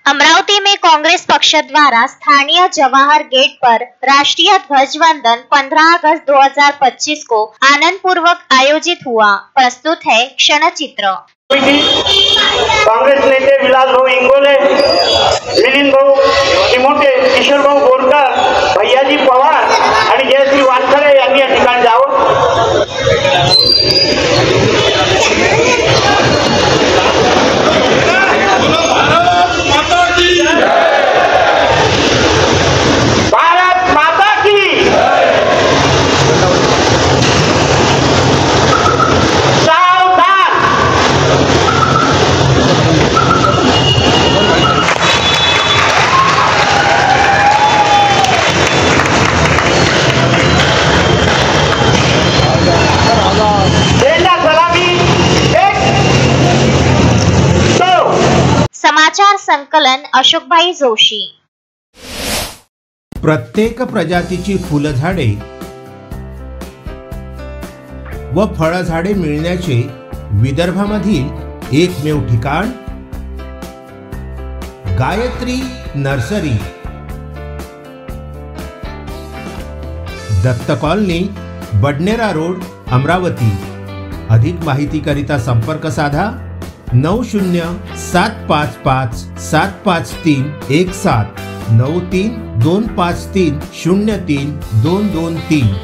अमरावती में कांग्रेस पक्ष द्वारा स्थानीय जवाहर गेट पर राष्ट्रीय ध्वज वंदन 15 अगस्त 2025 को आनंद पूर्वक आयोजित हुआ। प्रस्तुत है क्षण चित्र। कांग्रेस नेते विलास भाऊ इंगोले, मिलिंद भाऊ चिमोटे, किशोर भाऊ बोरकर, भैयाजी पवार आणि जयश्री वानखडे यांनी या ठिकाणी जावं। भारत माता की सावधान। समाचार संकलन अशोकभाई जोशी। प्रत्येक प्रजातीची फुलझाडे व फळझाडे मिळण्याचे विदर्भामधील एकमेव ठिकाण Gayatri nursery, Datta colony, Badnera road, Amravati. अधिक माहिती करिता संपर्क साधा 9075575317 9325303223।